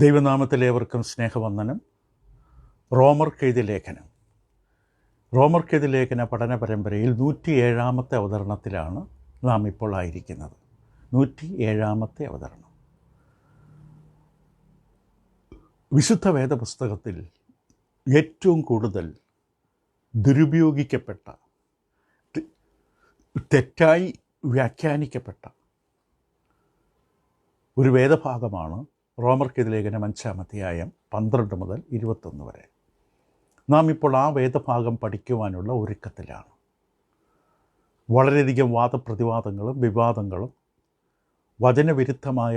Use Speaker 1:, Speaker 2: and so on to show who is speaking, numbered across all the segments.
Speaker 1: ദൈവനാമത്തിലേവർക്കും സ്നേഹവന്ദനം. റോമർക്കെഴുതിയ ലേഖന പഠന പരമ്പരയിൽ 107-ാമത്തെ അവതരണത്തിലാണ് നാം ഇപ്പോൾ ആയിരിക്കുന്നത്. 107-ാമത്തെ അവതരണം. വിശുദ്ധ വേദപുസ്തകത്തിൽ ഏറ്റവും കൂടുതൽ ദുരുപയോഗിക്കപ്പെട്ട, തെറ്റായി വ്യാഖ്യാനിക്കപ്പെട്ട ഒരു വേദഭാഗമാണ് റോമർക്കെഴുതിയ ലേഖനം 5-ാം അധ്യായം 12 മുതൽ 21 വരെ. നാം ഇപ്പോൾ ആ വേദഭാഗം പഠിക്കുവാനുള്ള ഒരുക്കത്തിലാണ്. വളരെയധികം വാദപ്രതിവാദങ്ങളും വിവാദങ്ങളും വചനവിരുദ്ധമായ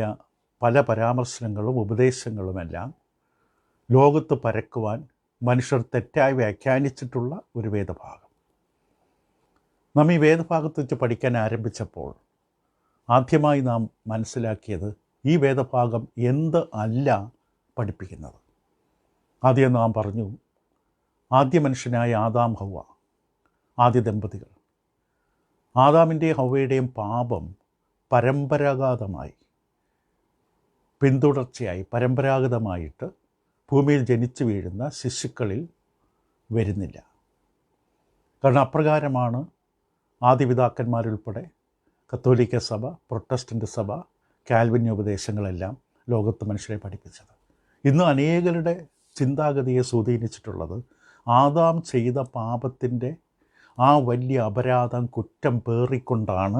Speaker 1: പല പരാമർശനങ്ങളും ഉപദേശങ്ങളുമെല്ലാം ലോകത്ത് പരക്കുവാൻ മനുഷ്യർ തെറ്റായി വ്യാഖ്യാനിച്ചിട്ടുള്ള ഒരു വേദഭാഗം. നാം ഈ വേദഭാഗത്ത് വെച്ച് പഠിക്കാൻ ആരംഭിച്ചപ്പോൾ ആദ്യമായി നാം മനസ്സിലാക്കിയത് ഈ വേദഭാഗം എന്ത് അല്ല പഠിപ്പിക്കുന്നത്. ആദ്യം നാം പറഞ്ഞു, ആദ്യ മനുഷ്യനായ ആദാം ഹവ്വ, ആദ്യ ദമ്പതികൾ, ആദാമിൻ്റെയും ഹവ്വയുടെയും പാപം പരമ്പരാഗതമായിട്ട് ഭൂമിയിൽ ജനിച്ചു വീഴുന്ന ശിശുക്കളിൽ വരുന്നില്ല. കാരണം അപ്രകാരമാണ് ആദിപിതാക്കന്മാരുൾപ്പെടെ കത്തോലിക്ക സഭ, പ്രൊട്ടസ്റ്റൻ്റ് സഭ, കാൽവിന്യ ഉപദേശങ്ങളെല്ലാം ലോകത്ത് മനുഷ്യരെ പഠിപ്പിച്ചത്. ഇന്ന് അനേകരുടെ ചിന്താഗതിയെ സ്വാധീനിച്ചിട്ടുള്ളത് ആദാം ചെയ്ത പാപത്തിൻ്റെ ആ വലിയ അപരാധം, കുറ്റം പേറിക്കൊണ്ടാണ്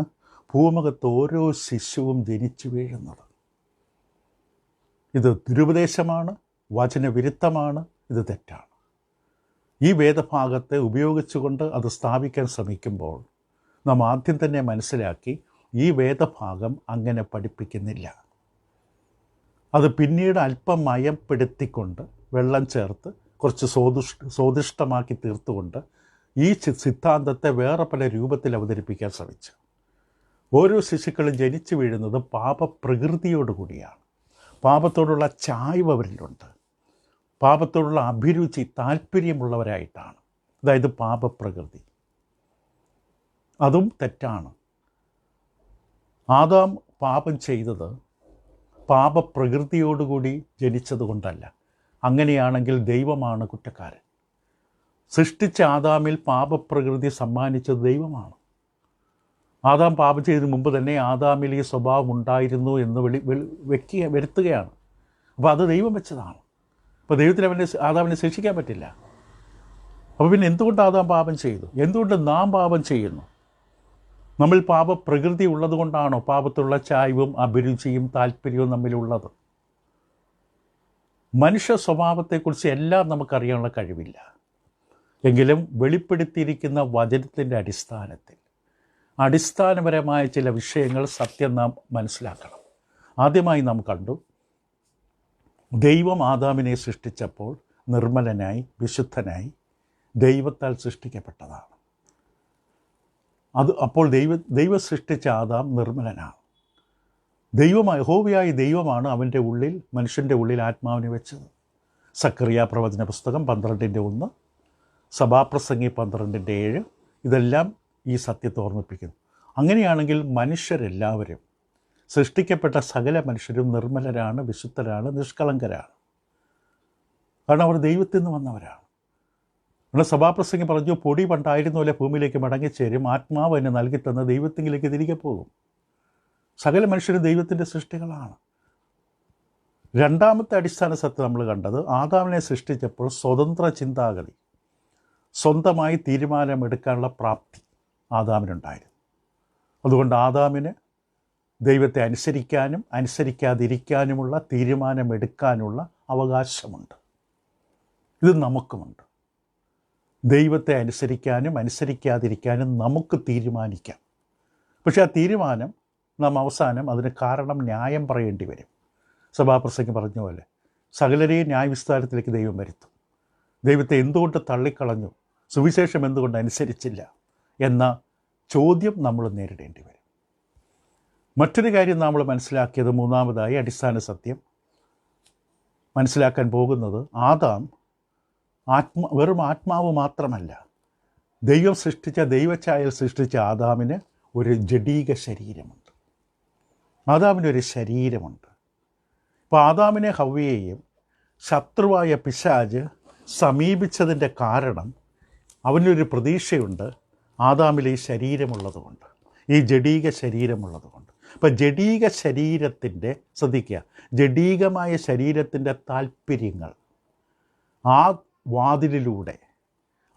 Speaker 1: ഭൂമുഖത്ത് ഓരോ ശിശുവും ജനിച്ചു വീഴുന്നത്. ഇത് ദുരുപദേശമാണ്, വചനവിരുദ്ധമാണ്, ഇത് തെറ്റാണ്. ഈ വേദഭാഗത്തെ ഉപയോഗിച്ചുകൊണ്ട് അത് സ്ഥാപിക്കാൻ ശ്രമിക്കുമ്പോൾ നാം ആദ്യം തന്നെ മനസ്സിലാക്കി, ഈ വേദഭാഗം അങ്ങനെ പഠിപ്പിക്കുന്നില്ല. അത് പിന്നീട് അല്പം മയപ്പെടുത്തിക്കൊണ്ട്, വെള്ളം ചേർത്ത് കുറച്ച് സ്വാദിഷ്ടമാക്കി തീർത്തുകൊണ്ട് ഈ സിദ്ധാന്തത്തെ വേറെ പല രൂപത്തിൽ അവതരിപ്പിക്കാൻ ശ്രമിച്ചു. ഓരോ ശിശുക്കളും ജനിച്ചു വീഴുന്നത് പാപപ്രകൃതിയോടുകൂടിയാണ്. പാപത്തോടുള്ള ചായ്വ് അവരിലുണ്ട്. പാപത്തോടുള്ള അഭിരുചി, താല്പര്യമുള്ളവരായിട്ടാണ്. അതായത് പാപപ്രകൃതി. അതും തെറ്റാണ്. ആദാം പാപം ചെയ്തത് പാപപ്രകൃതിയോടുകൂടി ജനിച്ചത് കൊണ്ടല്ല. അങ്ങനെയാണെങ്കിൽ ദൈവമാണ് കുറ്റക്കാരൻ. സൃഷ്ടിച്ച ആദാമിൽ പാപപ്രകൃതി സമ്മാനിച്ചത് ദൈവമാണ്. ആദാം പാപം ചെയ്തതിന് മുമ്പ് തന്നെ ആദാമിൽ ഈ സ്വഭാവം ഉണ്ടായിരുന്നു എന്ന് വരുത്തുകയാണ്. അപ്പോൾ അത് ദൈവം വെച്ചതാണ്. അപ്പോൾ ദൈവത്തിന് ആദാമിനെ ശിക്ഷിക്കാൻ പറ്റില്ല. അപ്പോൾ പിന്നെ എന്തുകൊണ്ട് ആദാം പാപം ചെയ്തു? എന്തുകൊണ്ട് നാം പാപം ചെയ്യുന്നു? നമ്മൾ പാപപ്രകൃതി ഉള്ളതുകൊണ്ടാണോ പാപത്തുള്ള ചായ്വും അഭിരുചിയും താല്പര്യവും നമ്മിലുള്ളത്? മനുഷ്യ സ്വഭാവത്തെക്കുറിച്ച് എല്ലാം നമുക്കറിയാനുള്ള കഴിവില്ല. എങ്കിലും വെളിപ്പെടുത്തിയിരിക്കുന്ന വചനത്തിൻ്റെ അടിസ്ഥാനപരമായ ചില വിഷയങ്ങൾ സത്യം നാം മനസ്സിലാക്കണം. ആദ്യമായി നാം കണ്ടു, ദൈവം ആദാമിനെ സൃഷ്ടിച്ചപ്പോൾ നിർമ്മലനായി, വിശുദ്ധനായി, ദൈവത്താൽ സൃഷ്ടിക്കപ്പെട്ടതാണ്. അപ്പോൾ ദൈവം സൃഷ്ടിച്ച ആദാം നിർമ്മലനാണ്. യഹോവയായ ദൈവമാണ് അവൻ്റെ ഉള്ളിൽ, മനുഷ്യൻ്റെ ഉള്ളിൽ ആത്മാവിനെ വെച്ചത്. സക്കറിയ പ്രവചന പുസ്തകം 12:1, സഭാപ്രസംഗി 12:7 ഇതെല്ലാം ഈ സത്യത്തെ ഓർമ്മിപ്പിക്കുന്നു. അങ്ങനെയാണെങ്കിൽ മനുഷ്യരെല്ലാവരും, സൃഷ്ടിക്കപ്പെട്ട സകല മനുഷ്യരും നിർമ്മലരാണ്, വിശുദ്ധരാണ്, നിഷ്കളങ്കരാണ്. കാരണം അവർ ദൈവത്തിൽ നിന്ന് വന്നവരാണ്. നമ്മുടെ സഭാപ്രസംഗം പറഞ്ഞു, പൊടി പണ്ടായിരുന്ന പോലെ ഭൂമിയിലേക്ക് മടങ്ങിച്ചേരും, ആത്മാവ് എന്നെ നൽകിത്തന്ന ദൈവത്തിലേക്ക് തിരികെ പോകും. സകല മനുഷ്യരും ദൈവത്തിൻ്റെ സൃഷ്ടികളാണ്. രണ്ടാമത്തെ അടിസ്ഥാന സത്യം നമ്മൾ കണ്ടത്, ആദാമിനെ സൃഷ്ടിച്ചപ്പോൾ സ്വതന്ത്ര ചിന്താഗതി, സ്വന്തമായി തീരുമാനമെടുക്കാനുള്ള പ്രാപ്തി ആദാമിനുണ്ടായിരുന്നു. അതുകൊണ്ട് ആദാമിന് ദൈവത്തെ അനുസരിക്കാനും അനുസരിക്കാതിരിക്കാനുമുള്ള തീരുമാനമെടുക്കാനുള്ള അവകാശമുണ്ട്. ഇത് നമുക്കുമുണ്ട്. ദൈവത്തെ അനുസരിക്കാനും അനുസരിക്കാതിരിക്കാനും നമുക്ക് തീരുമാനിക്കാം. പക്ഷേ ആ തീരുമാനം നാം അവസാനം അതിന് കാരണം ന്യായം പറയേണ്ടി വരും. സഭാപ്രസംഗം പറഞ്ഞ പോലെ സകലരെയും ന്യായവിസ്താരത്തിലേക്ക് ദൈവം വരുത്തും. ദൈവത്തെ എന്തുകൊണ്ട് തള്ളിക്കളഞ്ഞു, സുവിശേഷം എന്തുകൊണ്ട് അനുസരിച്ചില്ല എന്ന ചോദ്യം നമ്മൾ നേരിടേണ്ടി വരും. മറ്റൊരു കാര്യം നമ്മൾ മനസ്സിലാക്കിയത്, മൂന്നാമതായി അടിസ്ഥാന സത്യം മനസ്സിലാക്കാൻ പോകുന്നത്, ആദാം വെറും ആത്മാവ് മാത്രമല്ല, ദൈവം സൃഷ്ടിച്ച, ദൈവഛായയിൽ സൃഷ്ടിച്ച ആദാമിന് ഒരു ജഡീക ശരീരമുണ്ട്. ആദാമിനൊരു ശരീരമുണ്ട്. അപ്പോൾ ആദാമിനെ ഹവ്വയെയും ശത്രുവായ പിശാച് സമീപിച്ചതിൻ്റെ കാരണം അവനൊരു പ്രതീക്ഷയുണ്ട്, ആദാമിലെ ഈ ശരീരമുള്ളതുകൊണ്ട്, ഈ ജഡീക ശരീരമുള്ളതുകൊണ്ട്. അപ്പോൾ ജഡീക ശരീരത്തിൻ്റെ, ശ്രദ്ധിക്കുക, ജഡീകമായ ശരീരത്തിൻ്റെ താല്പര്യങ്ങൾ ആ വാതിലിലൂടെ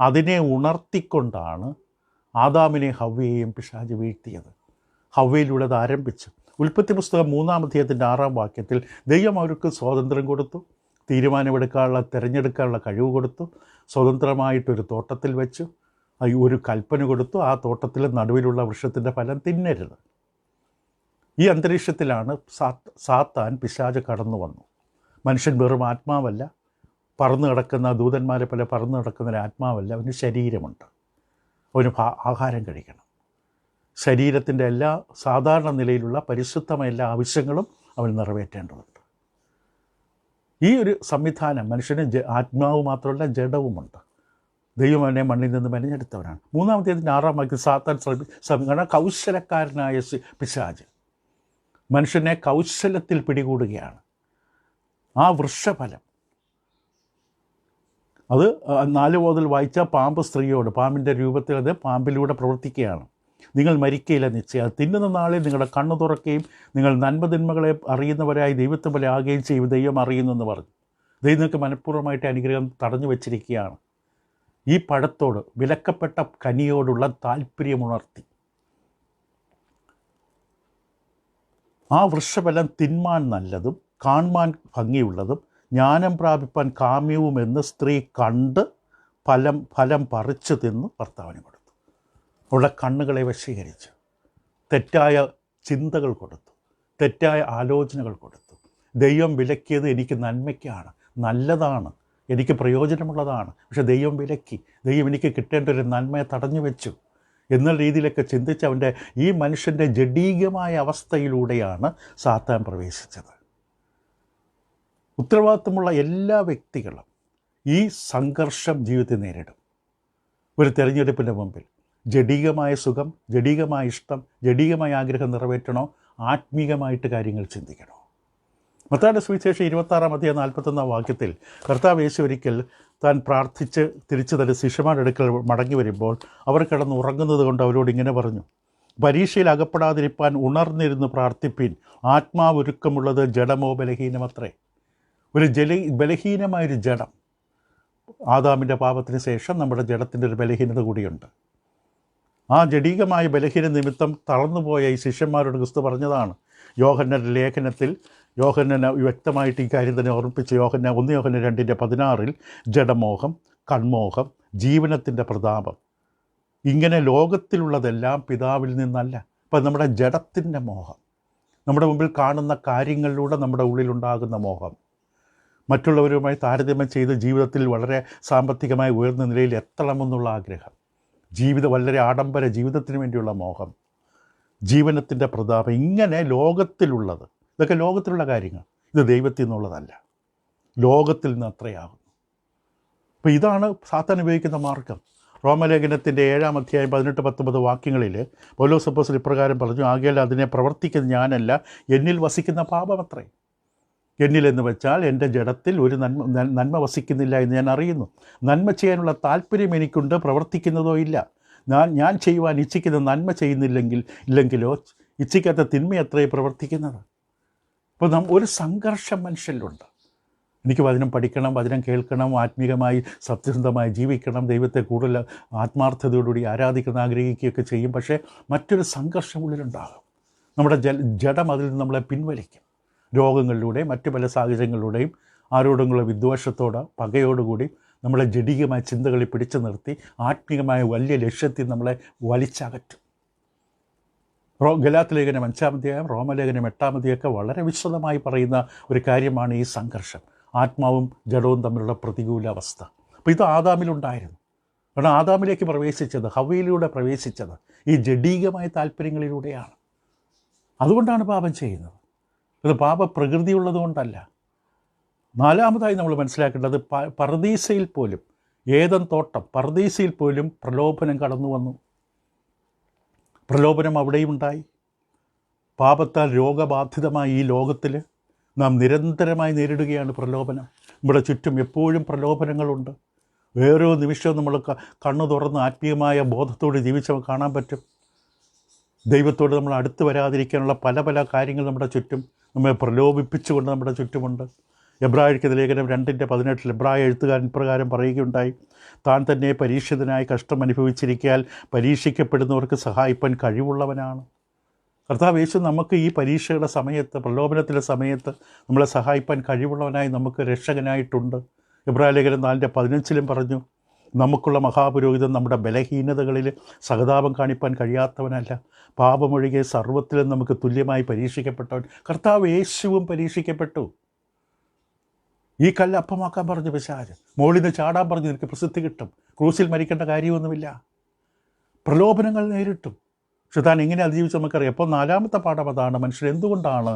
Speaker 1: അതിനെ ഉണർത്തിക്കൊണ്ടാണ് ആദാമിനെ ഹവ്വയെയും പിശാച് വീഴ്ത്തിയത്. ഹവ്വയിലൂടെ അത് ആരംഭിച്ചു. ഉൽപ്പത്തി പുസ്തകം 3-ാം അധ്യായത്തിൻ്റെ 6-ാം വാക്യത്തിൽ ദൈവം അവർക്ക് സ്വാതന്ത്ര്യം കൊടുത്തു, തീരുമാനമെടുക്കാനുള്ള, തിരഞ്ഞെടുക്കാനുള്ള കഴിവ് കൊടുത്തു, സ്വതന്ത്രമായിട്ടൊരു തോട്ടത്തിൽ വെച്ചു, ഒരു കൽപ്പന കൊടുത്തു, ആ തോട്ടത്തിൽ നടുവിലുള്ള വൃക്ഷത്തിൻ്റെ ഫലം തിന്നരുത്. ഈ അന്തരീക്ഷത്തിലാണ് സാത്താൻ, പിശാച് കടന്നു വന്നു. മനുഷ്യൻ വെറും ആത്മാവല്ല, പറന്നു കിടക്കുന്ന ദൂതന്മാരെ പോലെ പറന്നു കിടക്കുന്ന ആത്മാവല്ല, അവന് ശരീരമുണ്ട്, അവന് ആഹാരം കഴിക്കണം. ശരീരത്തിൻ്റെ എല്ലാ സാധാരണ നിലയിലുള്ള പരിശുദ്ധമായ എല്ലാ ആവശ്യങ്ങളും അവൻ നിറവേറ്റേണ്ടതുണ്ട്. ഈ ഒരു സംവിധാനം മനുഷ്യന് ആത്മാവ് മാത്രമല്ല ജഡവുമുണ്ട്. ദൈവം അവനെ മണ്ണിൽ നിന്ന് മെനഞ്ഞെടുത്തവനാണ്. 3-ാം അധ്യായത്തിൻ്റെ 6-ാം വാക്യം സാത്താൻ കാരണം കൗശലക്കാരനായ പിശാച് മനുഷ്യനെ കൗശലത്തിൽ പിടികൂടുകയാണ്. ആ വൃക്ഷഫലം അത് 4 മുതൽ വായിച്ചാൽ പാമ്പ് സ്ത്രീയോട്, പാമ്പിൻ്റെ രൂപത്തിൽ അത് പാമ്പിലൂടെ പ്രവർത്തിക്കുകയാണ്. നിങ്ങൾ മരിക്കയില്ല നിശ്ചയം, തിന്നുന്ന നാളിൽ നിങ്ങളുടെ കണ്ണു തുറക്കുകയും നിങ്ങൾ നന്മതിന്മകളെ അറിയുന്നവരായി ദൈവത്തെ പോലെ ആകുകയും ചെയ്യും, ദൈവം അറിയുന്നെന്ന് പറഞ്ഞു. ദൈവം നിങ്ങൾക്ക് മനഃപൂർവ്വമായിട്ട് അനുഗ്രഹം തടഞ്ഞു വച്ചിരിക്കുകയാണ്. ഈ പഴത്തോട്, വിലക്കപ്പെട്ട കനിയോടുള്ള താല്പര്യമുണർത്തി. ആ വൃക്ഷഫലം തിന്മാൻ നല്ലതും കാണുവാൻ ഭംഗിയുള്ളതും ജ്ഞാനം പ്രാപിപ്പാൻ കാമ്യവുമെന്ന് സ്ത്രീ കണ്ട് ഫലം പറിച്ചു തിന്നു ഭർത്താവിന് കൊടുത്തു. അവളുടെ കണ്ണുകളെ വശീകരിച്ചു, തെറ്റായ ചിന്തകൾ കൊടുത്തു, തെറ്റായ ആലോചനകൾ കൊടുത്തു. ദൈവം വിലക്കിയത് എനിക്ക് നന്മയ്ക്കാണ്, നല്ലതാണ്, എനിക്ക് പ്രയോജനമുള്ളതാണ്. പക്ഷെ ദൈവം വിലക്കി, ദൈവം എനിക്ക് കിട്ടേണ്ട ഒരു നന്മയെ തടഞ്ഞു വെച്ചു എന്ന രീതിയിലൊക്കെ ചിന്തിച്ച് അവൻ്റെ ഈ മനുഷ്യൻ്റെ ജഡീകമായ അവസ്ഥയിലൂടെയാണ് സാത്താൻ പ്രവേശിച്ചത്. ഉത്തരവാദിത്വമുള്ള എല്ലാ വ്യക്തികളും ഈ സംഘർഷം ജീവിതത്തിൽ നേരിടും. ഒരു തിരഞ്ഞെടുപ്പിൻ്റെ മുമ്പിൽ ജഡീകമായ സുഖം, ജഡീകമായ ഇഷ്ടം, ജഡീകമായ ആഗ്രഹം നിറവേറ്റണോ, ആത്മീകമായിട്ട് കാര്യങ്ങൾ ചിന്തിക്കണോ? മത്തായിയുടെ സുവിശേഷം 26-ാം അധ്യായം 41-ാം വാക്യത്തിൽ കർത്താവ് യേശു ഒരിക്കൽ താൻ പ്രാർത്ഥിച്ച് തിരിച്ചു തന്റെ ശിഷ്യന്മാരുടെ അടുക്കൽ മടങ്ങി വരുമ്പോൾ അവർ കിടന്ന് ഉറങ്ങുന്നത് കൊണ്ട് അവരോട് ഇങ്ങനെ പറഞ്ഞു: പരീക്ഷയിൽ അകപ്പെടാതിരിപ്പാൻ ഉണർന്നിരുന്ന് പ്രാർത്ഥിപ്പിൻ, ആത്മാവൊരുക്കമുള്ളത് ജഡമോ ബലഹീനമത്രേ. ഒരു ബലഹീനമായൊരു ജഡം, ആദാമിൻ്റെ പാപത്തിന് ശേഷം നമ്മുടെ ജഡത്തിൻ്റെ ഒരു ബലഹീനത കൂടിയുണ്ട്. ആ ജഡീകമായ ബലഹീന നിമിത്തം തളർന്നുപോയ ഈ ശിഷ്യന്മാരോട് ക്രിസ്തു പറഞ്ഞതാണ്. യോഹന്നാൻ്റെ ലേഖനത്തിൽ യോഹന്നാൻ വ്യക്തമായിട്ട് ഈ കാര്യം തന്നെ ഓർമ്മിപ്പിച്ച് 1 യോഹന്നാൻ 2:16 ജഡമോഹം, കൺമോഹം, ജീവനത്തിൻ്റെ പ്രതാപം, ഇങ്ങനെ ലോകത്തിലുള്ളതെല്ലാം പിതാവിൽ നിന്നല്ല. അപ്പം നമ്മുടെ ജഡത്തിൻ്റെ മോഹം, നമ്മുടെ മുമ്പിൽ കാണുന്ന കാര്യങ്ങളിലൂടെ നമ്മുടെ ഉള്ളിലുണ്ടാകുന്ന മോഹം, മറ്റുള്ളവരുമായി താരതമ്യം ചെയ്ത് ജീവിതത്തിൽ വളരെ സാമ്പത്തികമായി ഉയർന്ന നിലയിൽ എത്തണമെന്നുള്ള ആഗ്രഹം, വളരെ ആഡംബര ജീവിതത്തിന് വേണ്ടിയുള്ള മോഹം, ജീവനത്തിൻ്റെ പ്രതാപം, ഇങ്ങനെ ലോകത്തിലുള്ളത്, ഇതൊക്കെ ലോകത്തിലുള്ള കാര്യങ്ങൾ. ഇത് ദൈവത്തിൽ നിന്നുള്ളതല്ല, ലോകത്തിൽ നിന്ന് അത്രയാകുന്നു. അപ്പോൾ ഇതാണ് സാത്താൻ ഉപയോഗിക്കുന്ന മാർഗം. റോമലേഖനത്തിൻ്റെ 7-ാം അധ്യായം 18-19 വാക്യങ്ങളിൽ പൗലോസ് അപ്പോസ്തലൻ ഇപ്രകാരം പറഞ്ഞു: ആകയാൽ അതിനെ പ്രവർത്തിക്കുന്ന ഞാനല്ല, എന്നിൽ വസിക്കുന്ന പാപമത്രേ. എന്നിലെന്ന് വെച്ചാൽ എൻ്റെ ജഡത്തിൽ ഒരു നന്മ വസിക്കുന്നില്ല എന്ന് ഞാൻ അറിയുന്നു. നന്മ ചെയ്യാനുള്ള താല്പര്യം എനിക്കുണ്ട്, പ്രവർത്തിക്കുന്നതോ ഇല്ല. ഞാൻ ചെയ്യുവാൻ ഇച്ഛിക്കുന്ന നന്മ ഇല്ലെങ്കിലോ ഇച്ഛിക്കാത്ത തിന്മ അത്രേ പ്രവർത്തിക്കുന്നത്. അപ്പോൾ ഒരു സംഘർഷം മനുഷ്യരിലുണ്ട്. എനിക്ക് വചനം പഠിക്കണം, വചനം കേൾക്കണം, ആത്മീകമായി സത്യസന്ധമായി ജീവിക്കണം, ദൈവത്തെ കൂടുതൽ ആത്മാർത്ഥതയോടുകൂടി ആരാധിക്കണം, ആഗ്രഹിക്കുകയൊക്കെ ചെയ്യും. പക്ഷേ മറ്റൊരു സംഘർഷം ഉള്ളിലുണ്ടാകും. നമ്മുടെ ജഡം അതിൽ നിന്ന് നമ്മളെ പിൻവലിക്കും. രോഗങ്ങളിലൂടെയും മറ്റു പല സാഹചര്യങ്ങളിലൂടെയും ആരോടുമുള്ള വിദ്വേഷത്തോടെ, പകയോടുകൂടി നമ്മളെ ജഡികമായ ചിന്തകളിൽ പിടിച്ചു നിർത്തി ആത്മീകമായ വലിയ ലക്ഷ്യത്തിൽ നമ്മളെ വലിച്ചകറ്റും. ഗലാത്യ ലേഖനം 5-ാം അധ്യായം, റോമലേഖനം 8-ാം അധ്യായമൊക്കെ വളരെ വിശദമായി പറയുന്ന ഒരു കാര്യമാണ് ഈ സംഘർഷം, ആത്മാവും ജഡവും തമ്മിലുള്ള പ്രതികൂല അവസ്ഥ. അപ്പോൾ ഇത് ആദാമിലുണ്ടായിരുന്നു. കാരണം ആദാമിലേക്ക് പ്രവേശിച്ചത്, ഹവ്വയിലൂടെ പ്രവേശിച്ചത് ഈ ജഡീകമായ താല്പര്യങ്ങളിലൂടെയാണ്. അതുകൊണ്ടാണ് പാപം ചെയ്യുന്നത്. ഇത് പാപപ്രകൃതിയുള്ളത് കൊണ്ടല്ല. 4-മതായി നമ്മൾ മനസ്സിലാക്കേണ്ടത്, പർദീസയിൽ പോലും, ഏദൻ തോട്ടം, പർദീസയിൽ പോലും പ്രലോഭനം കടന്നു വന്നു. പ്രലോഭനം അവിടെയും ഉണ്ടായി. പാപത്താൽ രോഗബാധിതമായ ഈ ലോകത്തിൽ നാം നിരന്തരമായി നേരിടുകയാണ് പ്രലോഭനം. നമ്മുടെ ചുറ്റും എപ്പോഴും പ്രലോഭനങ്ങളുണ്ട്. ഓരോ നിമിഷവും നമ്മൾ കണ്ണു തുറന്ന് ആത്മീയമായ ബോധത്തോടെ ജീവിച്ചവ കാണാൻ പറ്റും. ദൈവത്തോട് നമ്മൾ അടുത്ത് വരാതിരിക്കാനുള്ള പല പല കാര്യങ്ങൾ നമ്മുടെ ചുറ്റും നമ്മെ പ്രലോഭിപ്പിച്ചുകൊണ്ട് നമ്മുടെ ചുറ്റുമുണ്ട്. എബ്രായർക്കെതിരെ ലേഖനം 2:18 എബ്രായ എഴുത്തുകാരൻ പ്രകാരം പറയുകയുണ്ടായി, താൻ തന്നെ പരീക്ഷിതനായി കഷ്ടം അനുഭവിച്ചിരിക്കാൻ പരീക്ഷിക്കപ്പെടുന്നവർക്ക് സഹായിപ്പാൻ കഴിവുള്ളവനാണ്. കർത്താവ് യേശു നമുക്ക് ഈ പരീക്ഷയുടെ സമയത്ത്, പ്രലോഭനത്തിൻ്റെ സമയത്ത് നമ്മളെ സഹായിപ്പാൻ കഴിവുള്ളവനായി നമുക്ക് രക്ഷകനായിട്ടുണ്ട്. എബ്രായ ലേഖനം 4:15 പറഞ്ഞു, നമുക്കുള്ള മഹാപുരോഹിതൻ നമ്മുടെ ബലഹീനതകളിൽ സഹതാപം കാണിപ്പാൻ കഴിയാത്തവനല്ല, പാപമൊഴികെ സർവ്വത്തിലും നമുക്ക് തുല്യമായി പരീക്ഷിക്കപ്പെട്ടവൻ. കർത്താവ് യേശുവും പരീക്ഷിക്കപ്പെട്ടു. ഈ കല്ല് അപ്പമാക്കാൻ പറഞ്ഞു പിശാച്, മുകളിൽ നിന്ന് ചാടാൻ പറഞ്ഞു, നിനക്ക് പ്രസിദ്ധി കിട്ടും, ക്രൂസിൽ മരിക്കേണ്ട കാര്യമൊന്നുമില്ല. പ്രലോഭനങ്ങൾ നേരിട്ടും. പക്ഷെ താൻ എങ്ങനെ അതിജീവിച്ച് നമുക്കറിയാം. അപ്പോൾ 4ാമത്തെ പാഠം അതാണ്, മനുഷ്യൻ എന്തുകൊണ്ടാണ്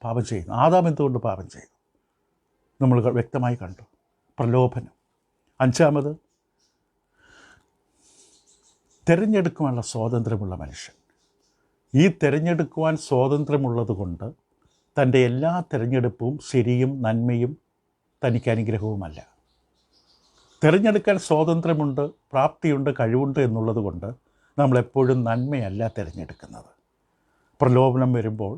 Speaker 1: പാപം ചെയ്യുന്നത്, ആദാം എന്തുകൊണ്ട് പാപം ചെയ്തു, നമ്മൾ വ്യക്തമായി കണ്ടു. പ്രലോഭനം. 5ാമത്, തിരഞ്ഞെടുക്കുവാനുള്ള സ്വാതന്ത്ര്യമുള്ള മനുഷ്യൻ. ഈ തിരഞ്ഞെടുക്കുവാൻ സ്വാതന്ത്ര്യമുള്ളത് കൊണ്ട് തൻ്റെ എല്ലാ തിരഞ്ഞെടുപ്പും ശരിയും നന്മയും തനിക്ക് അനുഗ്രഹവുമല്ല. തിരഞ്ഞെടുക്കാൻ സ്വാതന്ത്ര്യമുണ്ട്, പ്രാപ്തിയുണ്ട്, കഴിവുണ്ട് എന്നുള്ളത് കൊണ്ട് നമ്മളെപ്പോഴും നന്മയല്ല തിരഞ്ഞെടുക്കുന്നത്. പ്രലോഭനം വരുമ്പോൾ